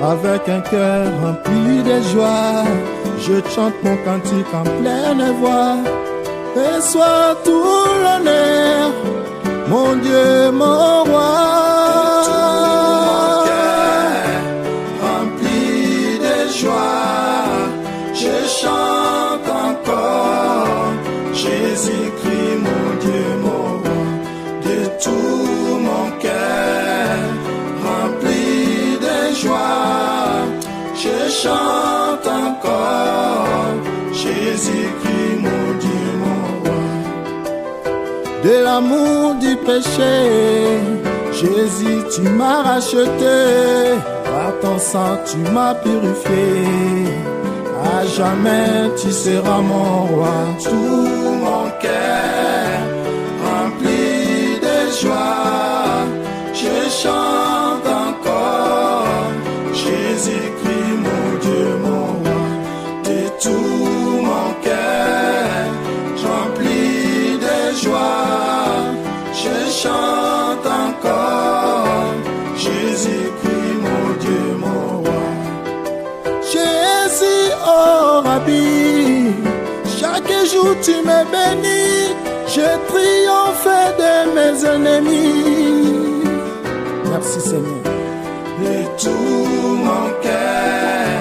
Avec un cœur rempli de joie, je chante mon cantique en pleine voix. Et sois tout l'honneur, mon Dieu, mon roi. Tout mon cœur rempli de joie, je chante encore Jésus-Christ, mon Dieu, mon roi. De tout mon cœur rempli de joie, je chante encore Jésus-Christ, mon Dieu, mon roi. De l'amour du péché, Jésus, tu m'as racheté. Par ton sang, tu m'as purifié. À jamais, tu seras mon roi. Tout mon cœur rempli de joie, je chante encore Jésus-Christ, mon Dieu, mon roi. De tout mon cœur rempli de joie, je chante encore Jésus-Christ, mon Dieu, mon roi. Jésus, oh Rabbi, chaque jour tu me bénis. Je triomphe de mes ennemis. Merci Seigneur. De tout mon cœur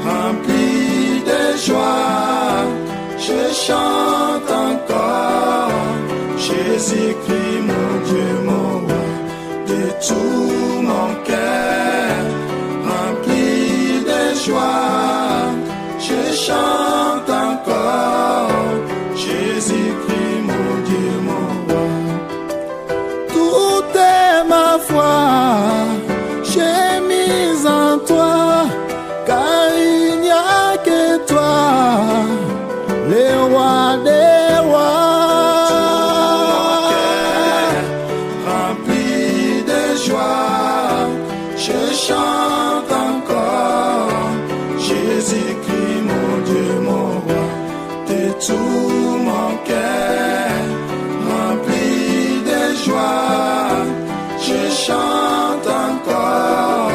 rempli de joie, je chante encore Jésus-Christ, mon Dieu, mon roi. De tout mon cœur rempli de joie, je chante encore Jésus-Christ, mon Dieu, mon roi. Tout est ma foi, j'ai mis en toi, car il n'y a que toi, le roi des rois. Rempli de joie, je chante encore Jésus-Christ, mon Dieu, mon roi. De tout mon cœur rempli de joie, je chante encore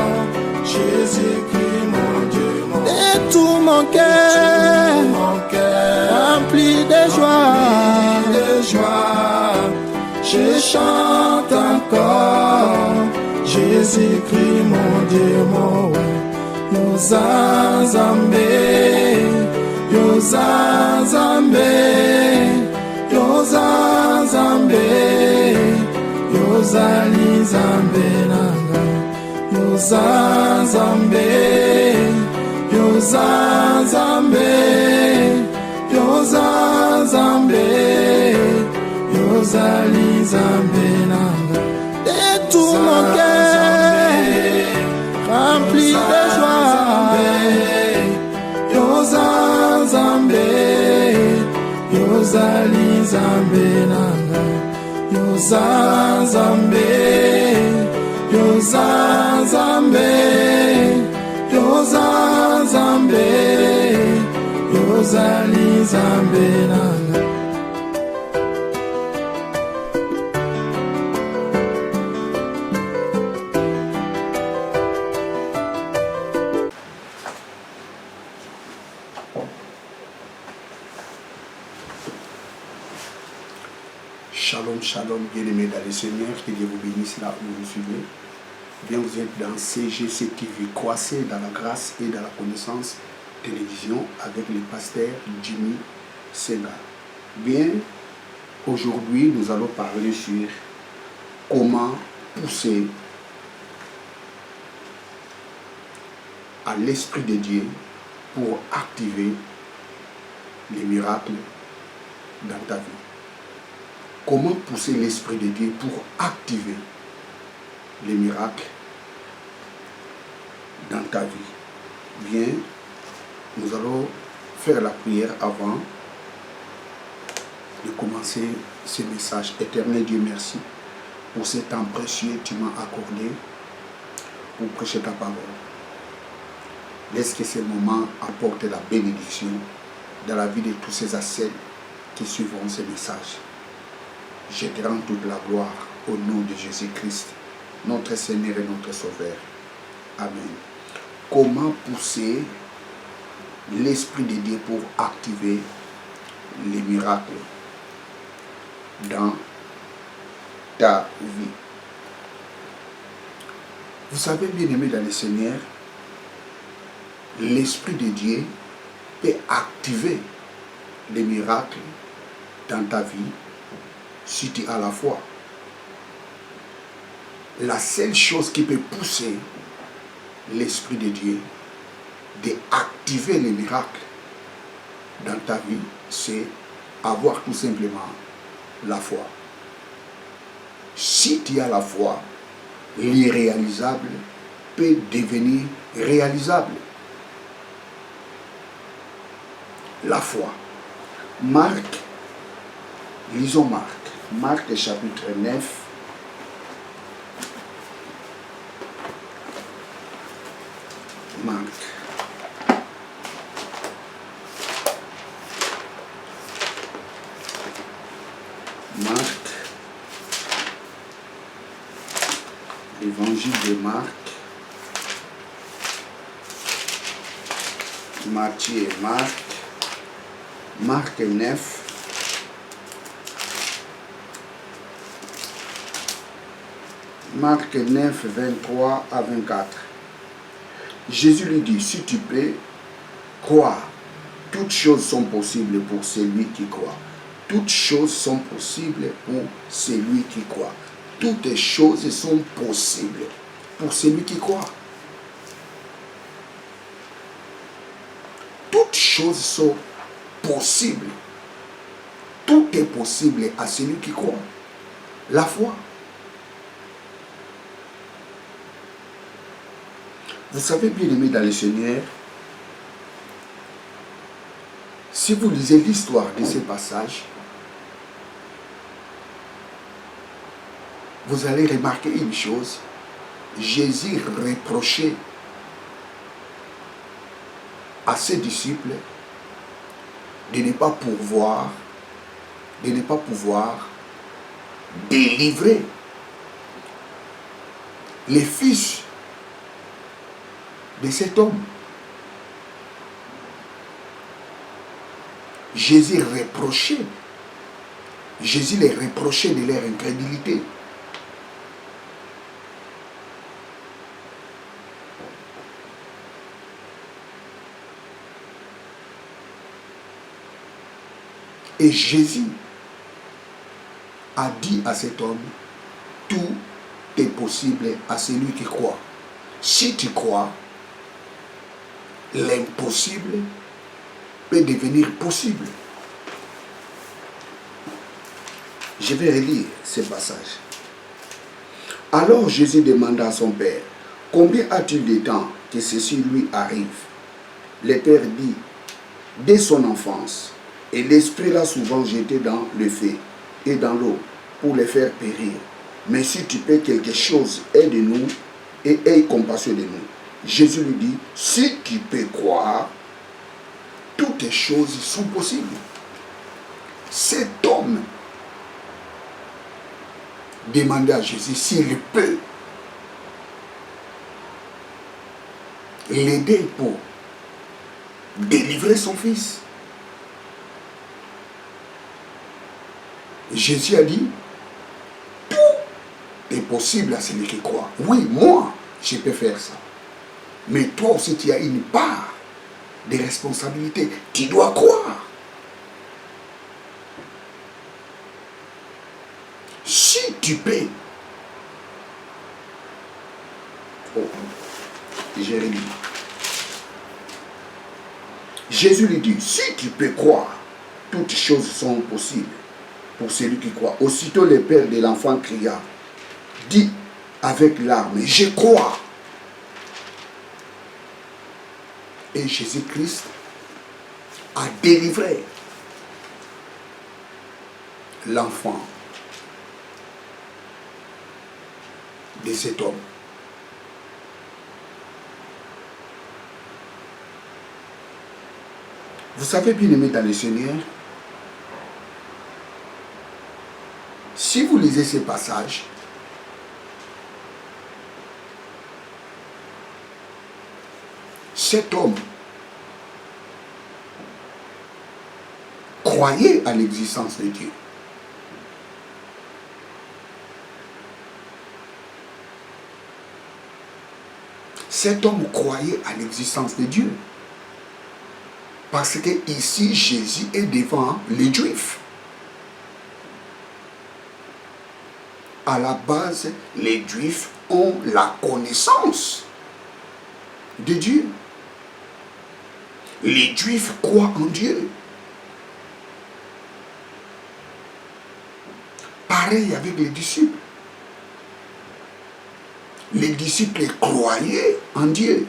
Jésus-Christ, mon Dieu, mon roi. Et tout mon cœur rempli de joie, je chante encore Jésus-Christ, mon Dieu, mon roi. Yozanzambe, Yozanzambe, Yozanzambe, Yozali Zambe nanga, Yozanzambe, Yozanzambe, Yozanzambe, Yozali Zambe nanga. et tout mon cœur rempli de joie. Yozanzambe, Yozali Zambe nanga, Yozanzambe, Yozanzambe, Yozanzambe, Yozali Zambe nanga. Shalom, shalom, bien-aimés dans le Seigneur, que Dieu vous bénisse là où vous nous suivez. Bien, vous êtes dans CGC TV, croissez dans la grâce et dans la connaissance, télévision avec le pasteur Jimmy Senga. Bien, aujourd'hui, nous allons parler sur comment pousser à l'Esprit de Dieu pour activer les miracles dans ta vie. Comment pousser l'Esprit de Dieu pour activer les miracles dans ta vie. Bien, nous allons faire la prière avant de commencer ce message. Éternel Dieu, merci pour ce temps précieux que tu m'as accordé pour prêcher ta parole. Laisse que ce moment apporte la bénédiction dans la vie de tous ces assets qui suivront ce message. Je te rends toute la gloire au nom de Jésus-Christ, notre Seigneur et notre Sauveur. Amen. comment pousser l'Esprit de Dieu pour activer les miracles dans ta vie. Vous savez, bien aimé dans le Seigneur, l'Esprit de Dieu peut activer les miracles dans ta vie si tu as la foi. La seule chose qui peut pousser l'Esprit de Dieu d'activer les miracles dans ta vie, c'est avoir tout simplement la foi. Si tu as la foi, l'irréalisable peut devenir réalisable. La foi. Marc, lisons Marc. Marc chapitre 9. Marc. L'évangile de Marc. Matthieu et Marc. Marc 9. Marc 9, 23 à 24. Jésus lui dit, si tu peux croire, toutes choses sont possibles pour celui qui croit. Toutes choses sont possibles pour celui qui croit. Toutes choses sont possibles pour celui qui croit. Toutes choses sont possibles. Tout est possible à celui qui croit. La foi. Vous savez, bien aimé dans le Seigneur, si vous lisez l'histoire de ces passages, vous allez remarquer une chose. Jésus reprochait à ses disciples de ne pas pouvoir délivrer les fils de cet homme. Jésus les reprochait de leur incrédulité. Et Jésus a dit à cet homme, tout est possible à celui qui croit. Si tu crois, l'impossible peut devenir possible. Je vais relire ce passage. Alors Jésus demanda à son père, combien a-t-il de temps que ceci lui arrive? Le père dit, dès son enfance, et l'esprit l'a souvent jeté dans le feu et dans l'eau pour les faire périr. Mais si tu peux quelque chose, aide-nous et aie compassion de nous. Jésus lui dit, si tu peux croire, toutes les choses sont possibles. Cet homme demandait à Jésus s'il peut l'aider pour délivrer son fils. Jésus a dit, tout est possible à celui qui croit. Oui, moi, je peux faire ça. Mais toi aussi, tu as une part de responsabilité. Tu dois croire. Si tu peux. Oh, Jérémie. Jésus lui dit, si tu peux croire, toutes choses sont possibles pour celui qui croit. Aussitôt le père de l'enfant cria, dit avec larmes, je crois. Et Jésus-Christ a délivré l'enfant de cet homme. Vous savez, bien aimé dans le Seigneur, si vous lisez ces passages, cet homme croyait à l'existence de Dieu. Cet homme croyait à l'existence de Dieu. Parce que ici, Jésus est devant les Juifs. À la base, les Juifs ont la connaissance de Dieu. Les Juifs croient en Dieu. Pareil avec les disciples. Les disciples croyaient en Dieu.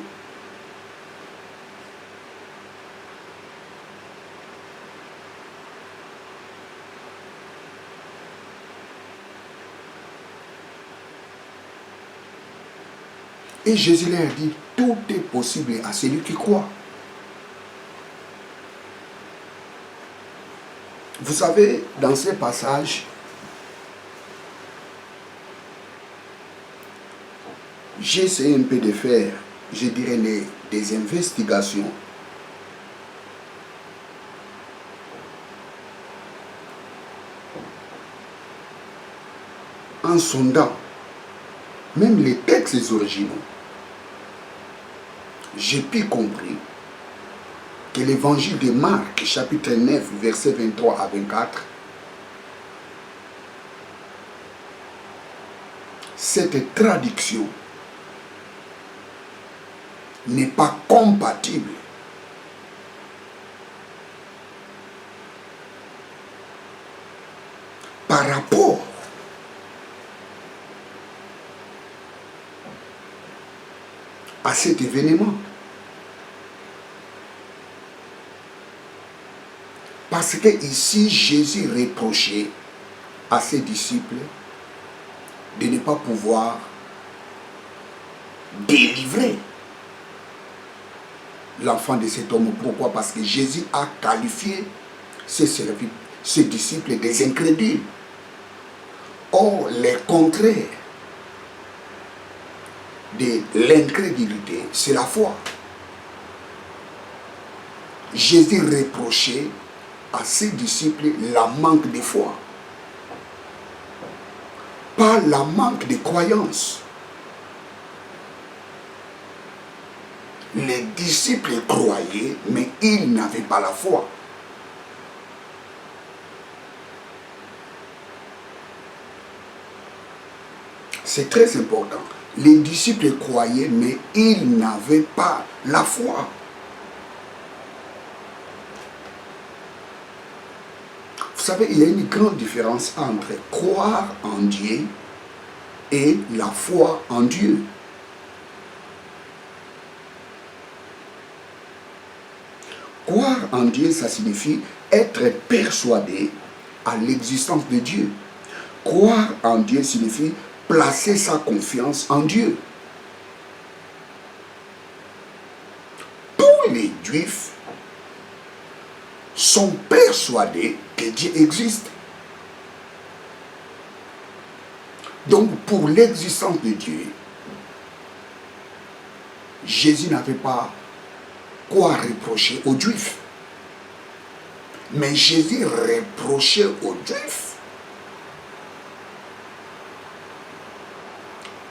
Et Jésus leur dit, tout est possible à celui qui croit. Vous savez, dans ces passages, j'ai essayé un peu de faire, je dirais, des investigations. En sondant même les textes originaux, j'ai pu comprendre que l'évangile de Marc, chapitre 9, versets 23 à 24, cette traduction n'est pas compatible par rapport à cet événement. Parce que ici, Jésus reprochait à ses disciples de ne pas pouvoir délivrer l'enfant de cet homme. Pourquoi? Parce que Jésus a qualifié ses disciples des incrédules. Or, le contraire de l'incrédulité, c'est la foi. Jésus reprochait à ses disciples la manque de foi, pas la manque de croyance. Les disciples croyaient, mais ils n'avaient pas la foi. C'est très important. Les disciples croyaient, mais ils n'avaient pas la foi. Vous savez, il y a une grande différence entre croire en Dieu et la foi en Dieu. Croire en Dieu, ça signifie être persuadé à l'existence de Dieu. Croire en Dieu signifie placer sa confiance en Dieu. Tous les Juifs sont persuadés que Dieu existe. Donc, pour l'existence de Dieu, Jésus n'avait pas quoi reprocher aux Juifs. Mais Jésus reprochait aux Juifs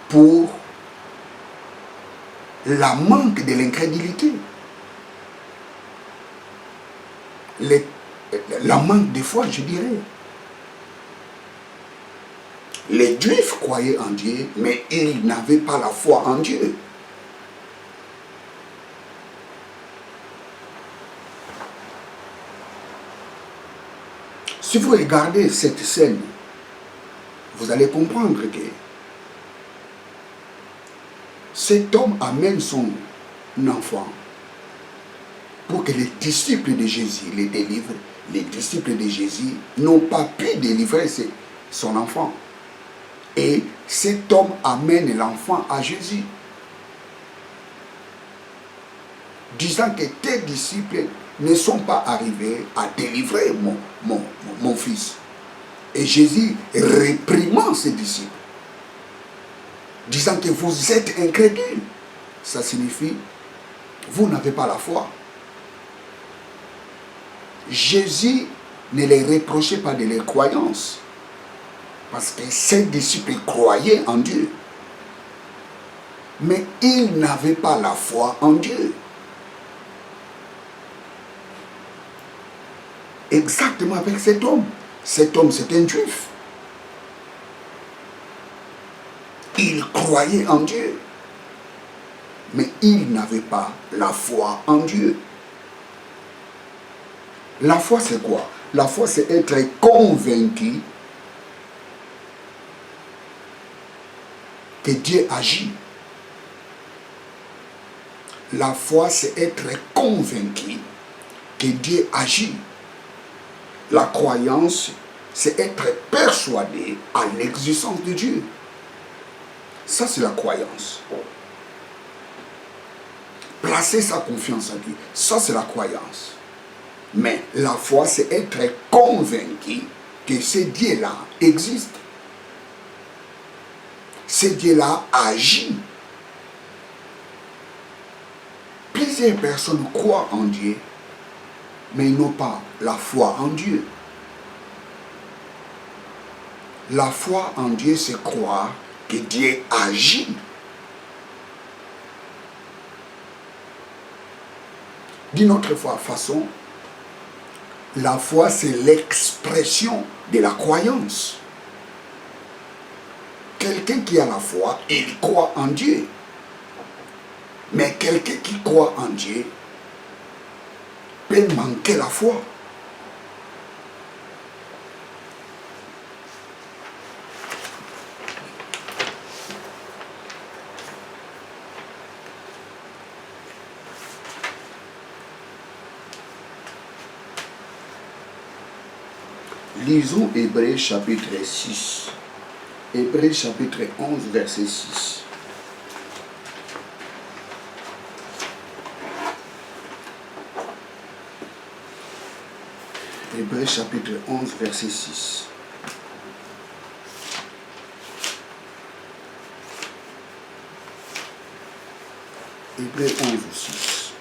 pour la manque de l'incrédulité, la manque de foi, je dirais. Les Juifs croyaient en Dieu, mais ils n'avaient pas la foi en Dieu. Si vous regardez cette scène, vous allez comprendre que cet homme amène son enfant pour que les disciples de Jésus les délivrent. Les disciples de Jésus n'ont pas pu délivrer son enfant. Et cet homme amène l'enfant à Jésus, disant que tes disciples ne sont pas arrivés à délivrer mon fils. Et Jésus réprimand ses disciples, disant que vous êtes incrédules. Ça signifie, vous n'avez pas la foi. Jésus ne les reprochait pas de leur croyance, parce que ses disciples croyaient en Dieu. Mais ils n'avaient pas la foi en Dieu. Exactement avec cet homme. Cet homme, c'est un juif. Il croyait en Dieu, mais il n'avait pas la foi en Dieu. La foi, c'est quoi? La foi, c'est être convaincu que Dieu agit. La foi, c'est être convaincu que Dieu agit. La croyance, c'est être persuadé à l'existence de Dieu. Ça, c'est la croyance. Placer sa confiance en Dieu, ça, c'est la croyance. Mais la foi, c'est être convaincu que ce Dieu-là existe. Ce Dieu-là agit. Plusieurs personnes croient en Dieu, mais ils n'ont pas la foi en Dieu. La foi en Dieu, c'est croire que Dieu agit. D'une autre façon, la foi, c'est l'expression de la croyance. Quelqu'un qui a la foi, il croit en Dieu. Mais quelqu'un qui croit en Dieu peut manquer la foi. Lisons Hébreux chapitre 6. Hébreux chapitre 11, verset 6. Hébreux chapitre 11, verset 6. Hébreux 11, 6.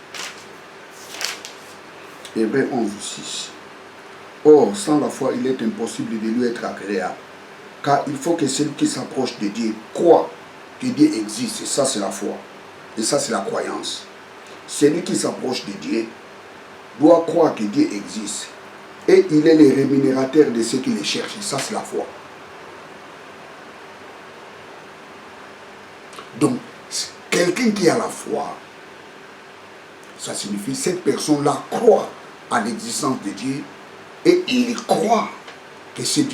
Hébreux 11, 6. Or, sans la foi, il est impossible de lui être agréable. Car il faut que celui qui s'approche de Dieu croit que Dieu existe. Et ça, c'est la foi. Et ça, c'est la croyance. Celui qui s'approche de Dieu doit croire que Dieu existe. Et il est le rémunérateur de ceux qui le cherchent. Et ça, c'est la foi. Donc, quelqu'un qui a la foi, ça signifie que cette personne-là croit à l'existence de Dieu et il croit que c'est Dieu